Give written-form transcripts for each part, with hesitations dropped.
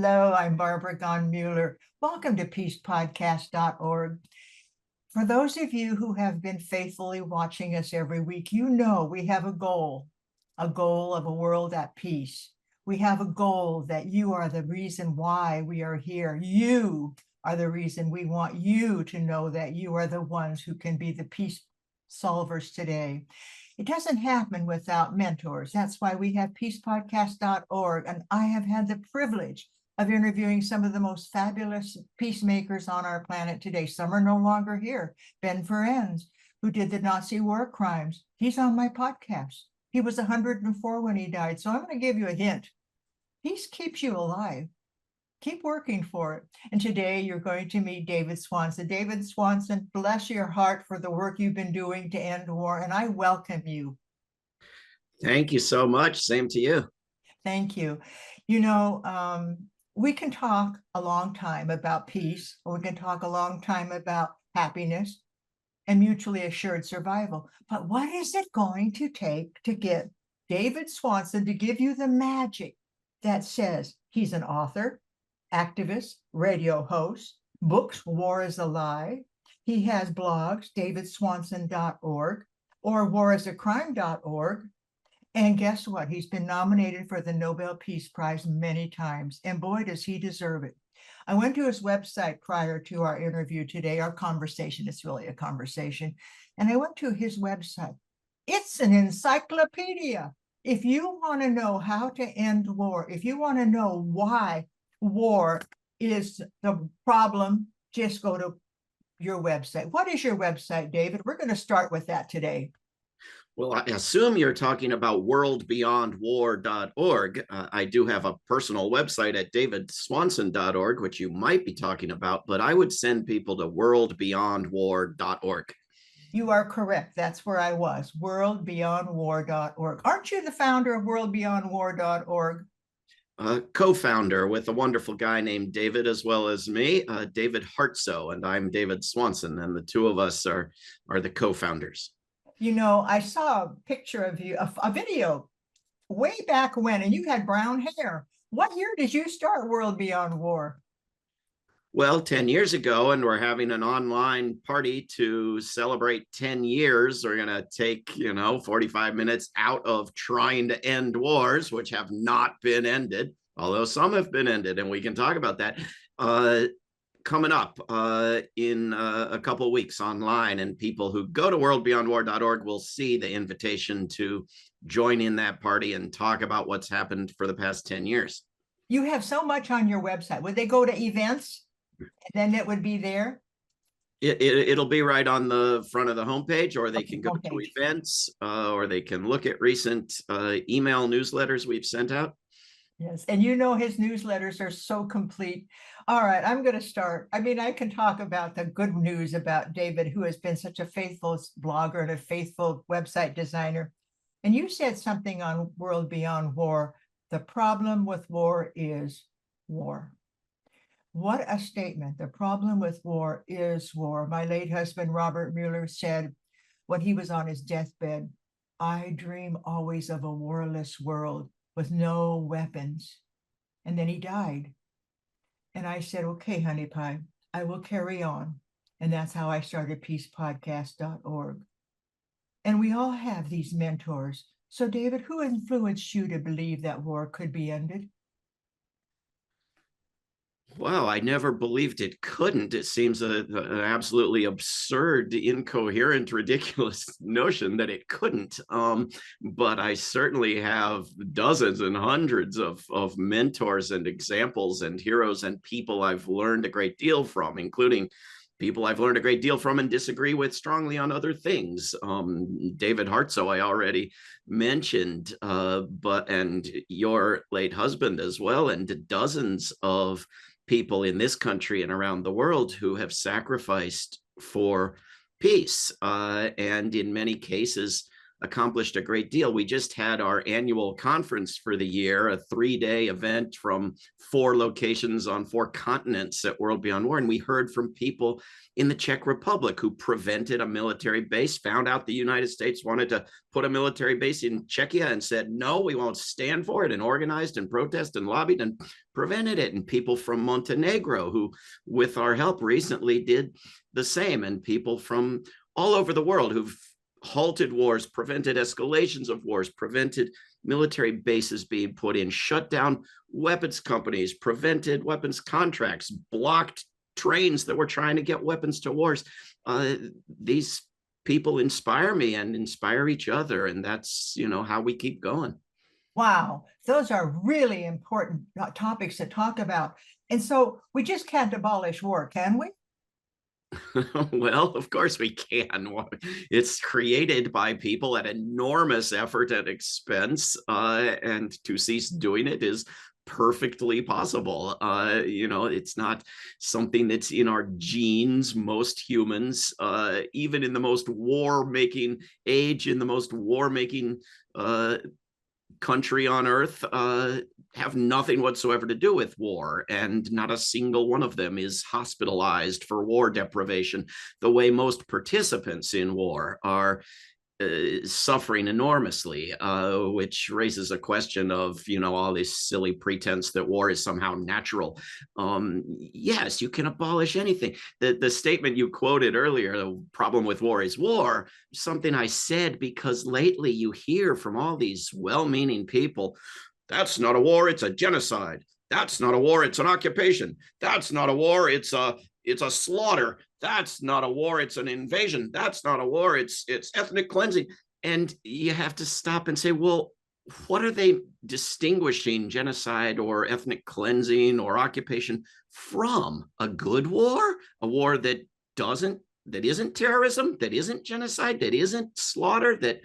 Hello, I'm Barbara Gon-Mueller. Welcome to peacepodcast.org. For those of you who have been faithfully watching us every week, you know we have a goal of a world at peace. We have a goal that you are the reason why we are here. You are the reason we want you to know that you are the ones who can be the peace solvers today. It doesn't happen without mentors. That's why we have peacepodcast.org. And I have had the privilege of interviewing some of the most fabulous peacemakers on our planet today. Some are no longer here. Ben Ferencz, who did the Nazi war crimes, he's on my podcast. He was 104 when he died. So I'm going to give you a hint. Peace keeps you alive. Keep working for it. And today you're going to meet David Swanson. David Swanson, bless your heart for the work you've been doing to end war, and I welcome you. Thank you so much. Same to you. Thank you. You know, we can talk a long time about peace, or we can talk a long time about happiness and mutually assured survival. But what is it going to take to get David Swanson to give you the magic that says he's an author, activist, radio host, books, War is a Lie. He has blogs, davidswanson.org or warisacrime.org. And guess what? He's been nominated for the Nobel Peace Prize many times. And boy, does he deserve it. I went to his website prior to our interview today, our conversation. It's really a conversation. And I went to his website. It's an encyclopedia. If you want to know how to end war, if you want to know why war is the problem, just go to your website. What is your website, David? We're going to start with that today. Well, I assume you're talking about worldbeyondwar.org. I do have a personal website at davidswanson.org, which you might be talking about, but I would send people to worldbeyondwar.org. You are correct. That's where I was, worldbeyondwar.org. Aren't you the founder of worldbeyondwar.org? Co-founder with a wonderful guy named David, as well as me, David Hartso, and I'm David Swanson, and the two of us are the co-founders. You know, I saw a picture of you, a video way back when, and you had brown hair. What year did you start World Beyond War? Well, 10 years ago, and we're having an online party to celebrate 10 years. We're going to take, 45 minutes out of trying to end wars, which have not been ended, although some have been ended, and we can talk about that. Coming up in a couple of weeks online, and people who go to worldbeyondwar.org will see the invitation to join in that party and talk about what's happened for the past 10 years. You have so much on your website. Would they go to events? And then it would be there? It'll be right on the front of the homepage, or they can go to events, or they can look at recent email newsletters we've sent out. Yes, and you know his newsletters are so complete. All right, I'm going to start. I mean, I can talk about the good news about David, who has been such a faithful blogger and a faithful website designer. And you said something on World Beyond War. The problem with war is war. What a statement. The problem with war is war. My late husband, Robert Mueller, said when he was on his deathbed, I dream always of a warless world with no weapons. And then he died. And I said, okay, honey pie, I will carry on. And that's how I started peacepodcast.org. And we all have these mentors. So David, who influenced you to believe that war could be ended? Well, I never believed it couldn't. It seems an absolutely absurd, incoherent, ridiculous notion that it couldn't. But I certainly have dozens and hundreds of mentors and examples and heroes and people I've learned a great deal from, including people I've learned a great deal from and disagree with strongly on other things. David Hartso, I already mentioned, and your late husband as well, and dozens of people in this country and around the world who have sacrificed for peace, and in many cases accomplished a great deal. We just had our annual conference for the year, a 3-day event from 4 locations on 4 continents at World Beyond War. And we heard from people in the Czech Republic who prevented a military base, found out the United States wanted to put a military base in Czechia and said, no, we won't stand for it, and organized and protested and lobbied and prevented it. And people from Montenegro who, with our help, recently did the same. And people from all over the world who've halted wars, prevented escalations of wars, prevented military bases being put in, shut down weapons companies, prevented weapons contracts, blocked trains that were trying to get weapons to wars. These people inspire me and inspire each other, and that's, how we keep going. Wow, those are really important topics to talk about. And so we just can't abolish war, can we? Well, of course we can. It's created by people at enormous effort and expense, and to cease doing it is perfectly possible. It's not something that's in our genes. Most humans, even in the most war-making age, in the most war-making country on earth, have nothing whatsoever to do with war, and not a single one of them is hospitalized for war deprivation the way most participants in war are suffering enormously, which raises a question of, all this silly pretense that war is somehow natural. Yes, you can abolish anything. The statement you quoted earlier, the problem with war is war, something I said because lately you hear from all these well-meaning people, that's not a war, it's a genocide. That's not a war, it's an occupation. That's not a war, it's a slaughter. That's not a war, it's an invasion. That's not a war, it's ethnic cleansing. And you have to stop and say, well, what are they distinguishing genocide or ethnic cleansing or occupation from? A good war? A war that isn't terrorism, that isn't genocide, that isn't slaughter, that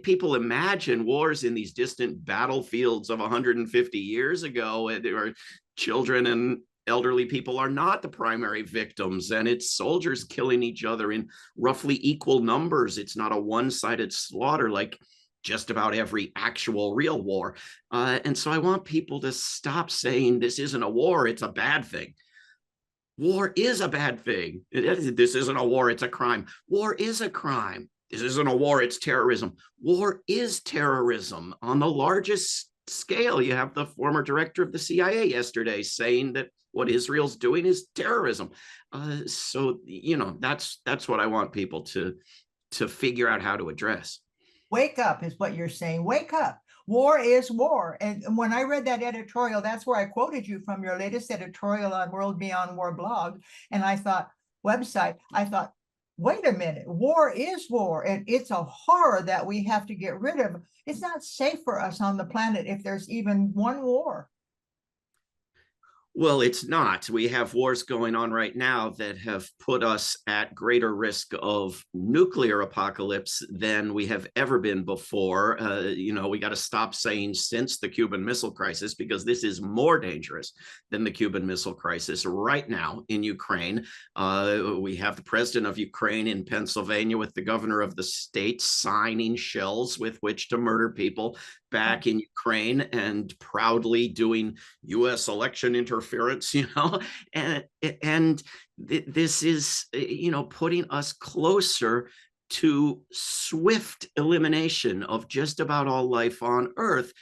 people imagine wars in these distant battlefields of 150 years ago, where children and elderly people are not the primary victims, and it's soldiers killing each other in roughly equal numbers. It's not a one-sided slaughter like just about every actual real war. And so I want people to stop saying this isn't a war, it's a bad thing. War is a bad thing. This isn't a war, it's a crime. War is a crime. This isn't a war, it's terrorism. War is terrorism on the largest scale. You have the former director of the CIA yesterday saying that what Israel's doing is terrorism. So that's what I want people to figure out how to address. Wake up is what you're saying. Wake up. War is war. And when I read that editorial, that's where I quoted you from your latest editorial on World Beyond War blog. And I thought, wait a minute, war is war, and it's a horror that we have to get rid of. It's not safe for us on the planet if there's even one war. Well, it's not. We have wars going on right now that have put us at greater risk of nuclear apocalypse than we have ever been before. We got to stop saying since the Cuban Missile Crisis, because this is more dangerous than the Cuban Missile Crisis right now in Ukraine. We have the president of Ukraine in Pennsylvania with the governor of the state signing shells with which to murder people back in Ukraine, and proudly doing U.S. election interference, and this is, putting us closer to swift elimination of just about all life on Earth,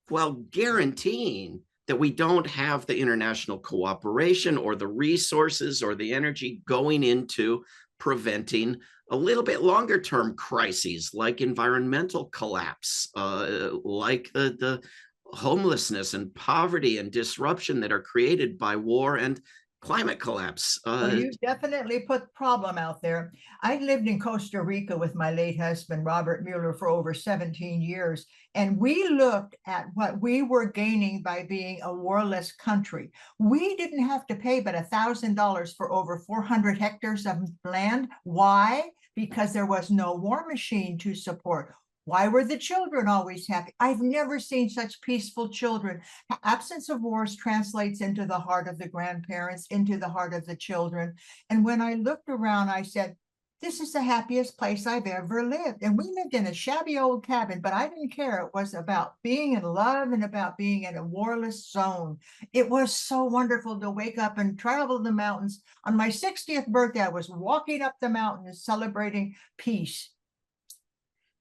while guaranteeing that we don't have the international cooperation or the resources or the energy going into preventing a little bit longer term crises like environmental collapse, like the homelessness and poverty and disruption that are created by war and climate collapse. Well, you definitely put the problem out there. I lived in Costa Rica with my late husband, Robert Mueller, for over 17 years. And we looked at what we were gaining by being a warless country. We didn't have to pay but $1,000 for over 400 hectares of land. Why? Because there was no war machine to support. Why were the children always happy? I've never seen such peaceful children. Absence of wars translates into the heart of the grandparents, into the heart of the children. And when I looked around, I said, this is the happiest place I've ever lived. And we lived in a shabby old cabin, but I didn't care. It was about being in love and about being in a warless zone. It was so wonderful to wake up and travel the mountains. On my 60th birthday, I was walking up the mountains celebrating peace.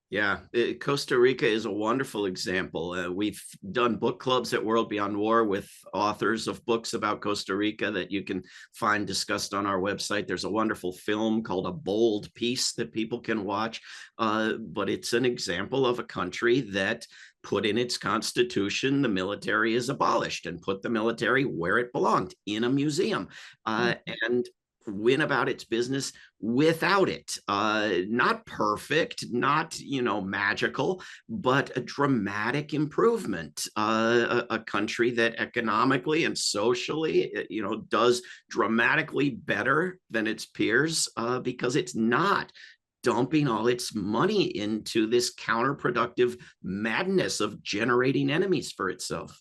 Yeah, Costa Rica is a wonderful example. We've done book clubs at World Beyond War with authors of books about Costa Rica that you can find discussed on our website. There's a wonderful film called A Bold Peace that people can watch. But it's an example of a country that put in its constitution the military is abolished and put the military where it belonged, in a museum. And went about its business without it. Not perfect, not, magical, but a dramatic improvement. A country that economically and socially, does dramatically better than its peers because it's not dumping all its money into this counterproductive madness of generating enemies for itself.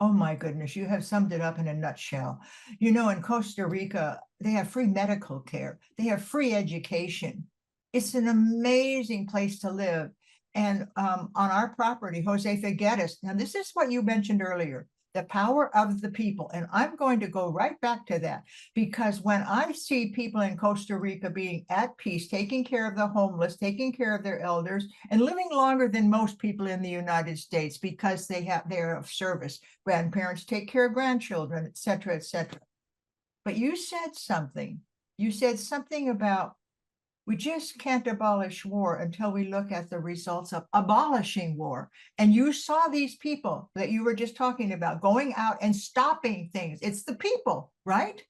Oh my goodness, you have summed it up in a nutshell. You know, in Costa Rica, they have free medical care, they have free education. It's an amazing place to live. And on our property, Jose Figueres, now this is what you mentioned earlier, the power of the people. And I'm going to go right back to that because when I see people in Costa Rica being at peace, taking care of the homeless, taking care of their elders, and living longer than most people in the United States because they're of service. Grandparents take care of grandchildren, et cetera, et cetera. But you said something. You said something about we just can't abolish war until we look at the results of abolishing war. And you saw these people that you were just talking about going out and stopping things. It's the people, right?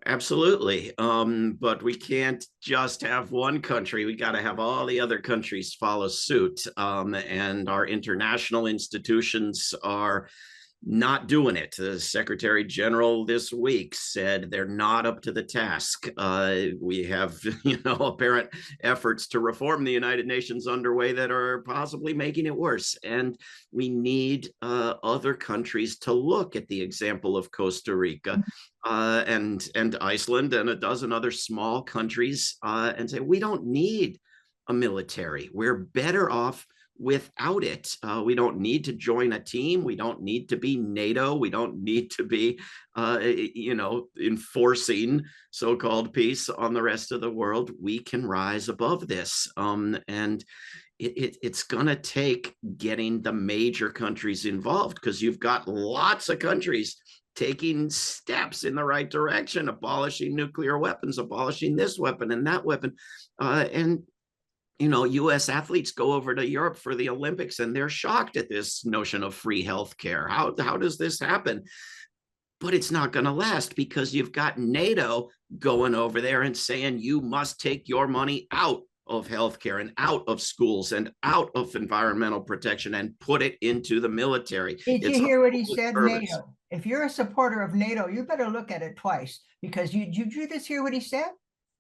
Absolutely. But we can't just have one country. We got to have all the other countries follow suit. And our international institutions are not doing it. The Secretary General this week said they're not up to the task. We have, apparent efforts to reform the United Nations underway that are possibly making it worse. And we need other countries to look at the example of Costa Rica and Iceland and a dozen other small countries and say, we don't need a military. We're better off without it. We don't need to join a team. We don't need to be NATO. We don't need to be, enforcing so-called peace on the rest of the world. We can rise above this. And it's going to take getting the major countries involved because you've got lots of countries taking steps in the right direction, abolishing nuclear weapons, abolishing this weapon and that weapon. And US athletes go over to Europe for the Olympics and they're shocked at this notion of free healthcare. How does this happen? But it's not going to last because you've got NATO going over there and saying you must take your money out of healthcare and out of schools and out of environmental protection and put it into the military. Did you It's a hear what he public said? service. NATO. If you're a supporter of NATO, you better look at it twice because did you just hear what he said?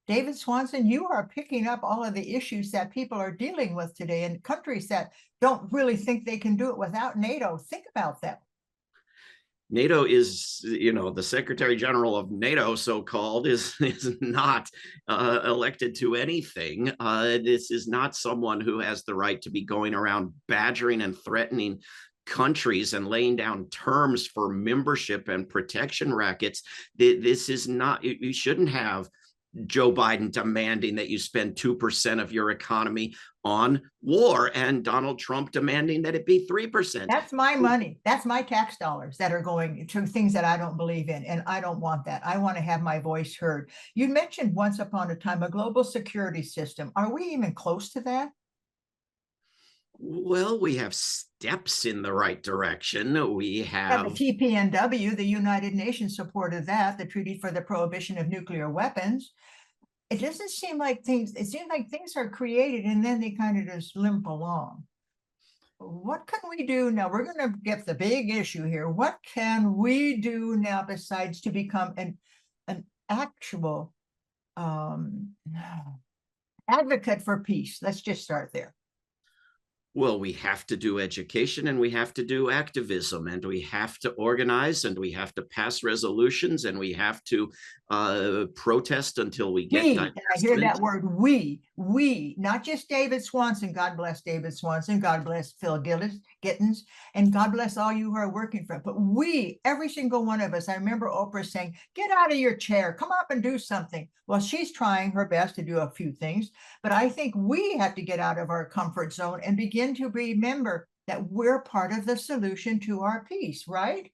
David Swanson, you are picking up all of the issues that people are dealing with today in countries that don't really think they can do it without NATO. Think about that. NATO is, the Secretary General of NATO, so-called, is not elected to anything. This is not someone who has the right to be going around badgering and threatening countries and laying down terms for membership and protection rackets. This is not, you shouldn't have Joe Biden demanding that you spend 2% of your economy on war and Donald Trump demanding that it be 3%. That's my money. That's my tax dollars that are going to things that I don't believe in. And I don't want that. I want to have my voice heard. You mentioned once upon a time a global security system. Are we even close to that? Well, we have steps in the right direction. We Yeah, the have, TPNW, the United Nations supported that, the Treaty for the Prohibition of Nuclear Weapons. It doesn't seem like it seems like things are created and then they kind of just limp along. What can we do now? We're going to get the big issue here. What can we do now besides to become an actual um, advocate for peace? Let's just start there. Well, we have to do education and we have to do activism and we have to organize and we have to pass resolutions and we have to protest until we get We, and I hear divestment. that word, we, not just David Swanson. God bless David Swanson. God bless Phil Gittins, and God bless all you who are working for it. But we, every single one of us, I remember Oprah saying, get out of your chair, come up and do something. Well, she's trying her best to do a few things, but I think we have to get out of our comfort zone and begin to remember that we're part of the solution to our peace, right?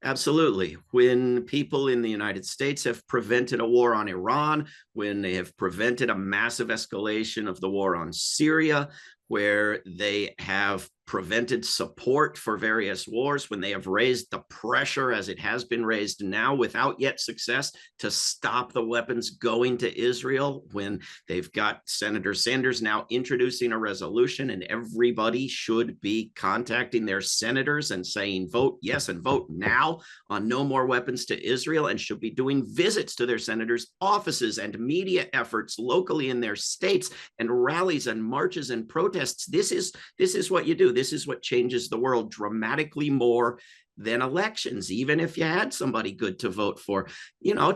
Absolutely. When people in the United States have prevented a war on Iran, when they have prevented a massive escalation of the war on Syria, where they have prevented support for various wars, when they have raised the pressure as it has been raised now without yet success to stop the weapons going to Israel, when they've got Senator Sanders now introducing a resolution and everybody should be contacting their senators and saying vote yes and vote now on no more weapons to Israel, and should be doing visits to their senators' offices and media efforts locally in their states and rallies and marches and protests. This is what you do. This is what changes the world dramatically more than elections. Even if you had somebody good to vote for,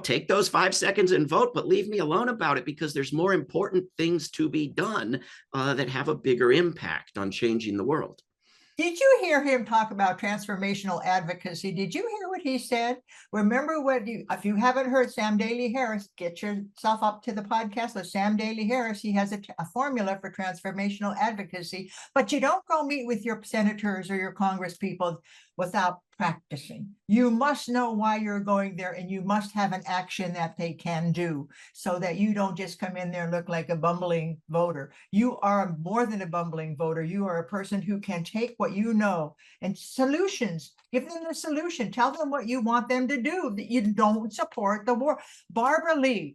take those 5 seconds and vote, but leave me alone about it, because there's more important things to be done that have a bigger impact on changing the world. Did you hear him talk about transformational advocacy? Did you hear what he said? Remember if you haven't heard Sam Daly Harris, get yourself up to the podcast with Sam Daly Harris. He has a formula for transformational advocacy, but you don't go meet with your senators or your congress people without practicing. You must know why you're going there, and you must have an action that they can do, so that you don't just come in there and look like a bumbling voter. You are more than a bumbling voter. You are a person who can take what you know and solutions. Give them the solution. Tell them what you want them to do. That you don't support the war. Barbara Lee,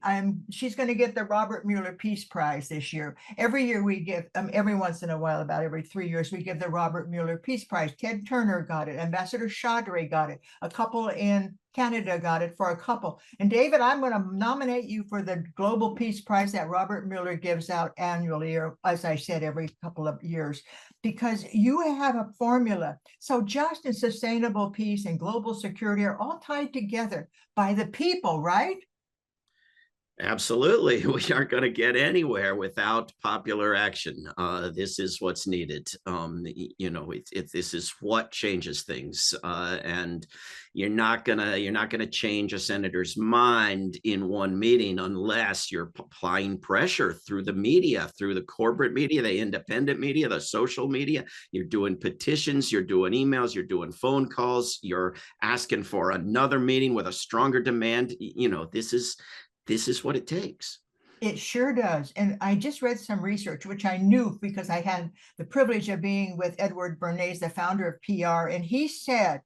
she's going to get the Robert Mueller Peace Prize this year. Every year we give, every once in a while, about every 3 years, we give the Robert Mueller Peace Prize. Ted Turner got it. Ambassador Chaudhry got it. A couple in Canada got it for a couple. And David, I'm going to nominate you for the Global Peace Prize that Robert Mueller gives out annually, or as I said, every couple of years, because you have a formula. So just and sustainable peace and global security are all tied together by the people, right? Absolutely. We aren't going to get anywhere without popular action. This is what's needed. This is what changes things. And you're not gonna change a senator's mind in one meeting unless you're applying pressure through the media, through the corporate media, the independent media, the social media. You're doing petitions, you're doing emails, you're doing phone calls, you're asking for another meeting with a stronger demand. This is what it takes. It sure does. And I just read some research, which I knew because I had the privilege of being with Edward Bernays, the founder of PR. And he said,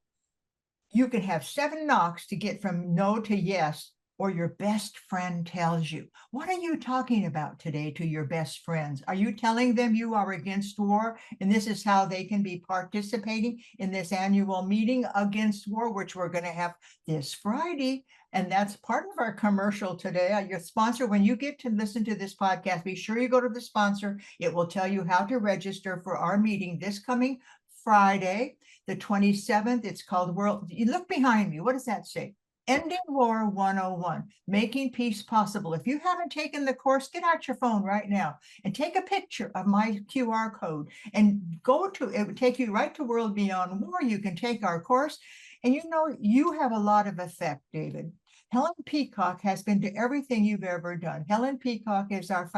you can have 7 knocks to get from no to yes, or your best friend tells you. What are you talking about today to your best friends? Are you telling them you are against war, and this is how they can be participating in this annual meeting against war, which we're going to have this Friday? And that's part of our commercial today. Your sponsor, when you get to listen to this podcast, be sure you go to the sponsor. It will tell you how to register for our meeting this coming Friday, the 27th. It's called World. You look behind me. What does that say? Ending War 101, Making Peace Possible. If you haven't taken the course, get out your phone right now and take a picture of my QR code and go to, it would take you right to World Beyond War. You can take our course, and you have a lot of effect, David. Helen Peacock has been to everything you've ever done. Helen Peacock is our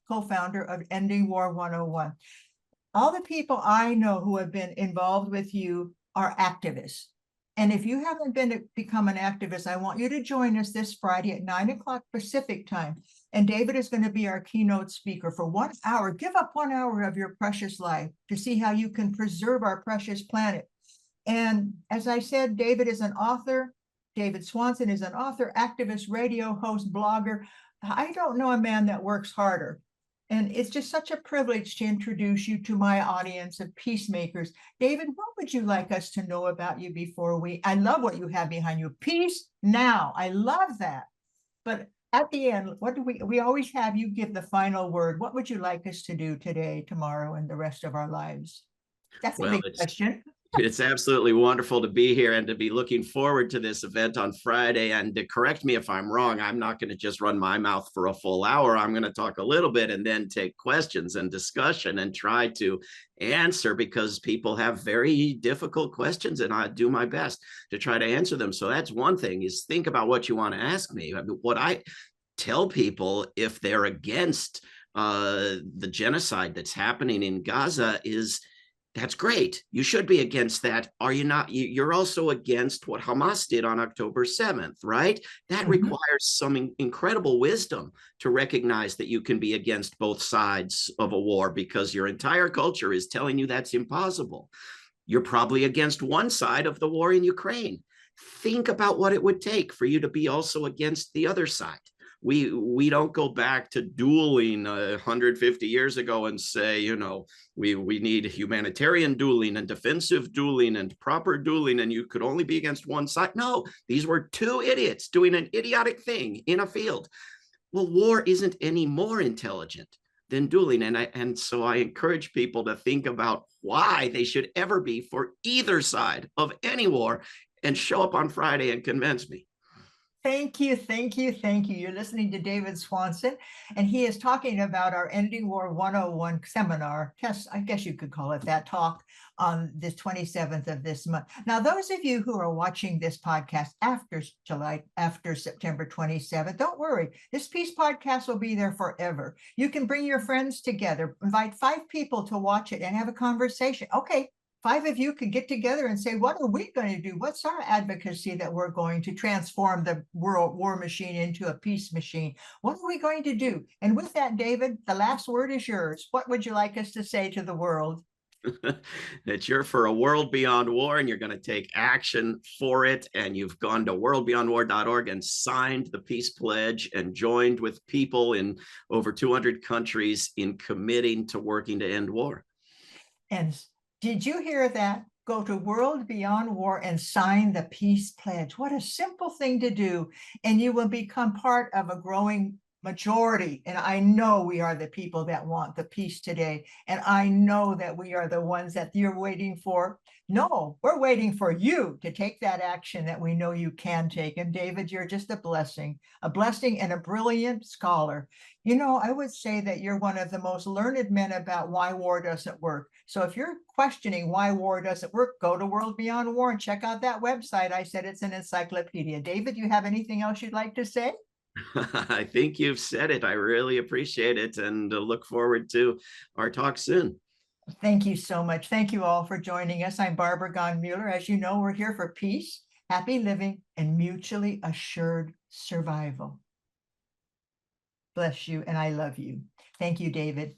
co-founder of Ending War 101. All the people I know who have been involved with you are activists. And if you haven't become an activist, I want you to join us this Friday at 9 o'clock Pacific time. And David is going to be our keynote speaker for 1 hour. Give up 1 hour of your precious life to see how you can preserve our precious planet. And as I said, David is an author. David Swanson is an author, activist, radio host, blogger. I don't know a man that works harder. And it's just such a privilege to introduce you to my audience of peacemakers. David, what would you like us to know about you before I love what you have behind you. Peace now. I love that. But At the end, what do we always have you give the final word. What would you like us to do today, tomorrow, and the rest of our lives? That's a Well, big question. it's absolutely wonderful to be here and to be looking forward to this event on Friday. And to correct me if I'm wrong, I'm not going to just run my mouth for a full hour. I'm going to talk a little bit and then take questions and discussion and try to answer, because people have very difficult questions and I do my best to try to answer them. So that's one thing, is think about what you want to ask me. I mean, what I tell people, if they're against the genocide that's happening in Gaza, is that's great. You should be against that. Are you not? You're also against what Hamas did on October 7th, right? That Mhm. requires some incredible wisdom to recognize that you can be against both sides of a war, because your entire culture is telling you that's impossible. You're probably against one side of the war in Ukraine. Think about what it would take for you to be also against the other side. We don't go back to dueling 150 years ago and say, we need humanitarian dueling and defensive dueling and proper dueling, and you could only be against one side. No, these were two idiots doing an idiotic thing in a field. Well, war isn't any more intelligent than dueling. And so I encourage people to think about why they should ever be for either side of any war, and show up on Friday and convince me. Thank you, thank you, thank you. You're listening to David Swanson, and he is talking about our Ending War 101 seminar, test, I guess you could call it that, talk on the 27th of this month. Now, those of you who are watching this podcast after September 27th, don't worry. This Peace podcast will be there forever. You can bring your friends together, invite 5 people to watch it and have a conversation. Okay, 5 of you could get together and say, what are we going to do? What's our advocacy that we're going to transform the world war machine into a peace machine? What are we going to do? And with that, David, the last word is yours. What would you like us to say to the world? That you're for a world beyond war, and you're going to take action for it. And you've gone to worldbeyondwar.org and signed the peace pledge and joined with people in over 200 countries in committing to working to end war. And did you hear that? Go to World Beyond War and sign the peace pledge. What a simple thing to do. And you will become part of a growing majority. And I know we are the people that want the peace today. And I know that we are the ones that you're waiting for. No, we're waiting for you to take that action that we know you can take. And David, you're just a blessing and a brilliant scholar. I would say that you're one of the most learned men about why war doesn't work. So if you're questioning why war doesn't work, go to World Beyond War and check out that website. I said it's an encyclopedia. David, you have anything else you'd like to say? I think you've said it. I really appreciate it, and look forward to our talk soon. Thank you so much. Thank you all for joining us. I'm Barbara Gahn-Mueller. As you know, we're here for peace, happy living, and mutually assured survival. Bless you, and I love you. Thank you, David.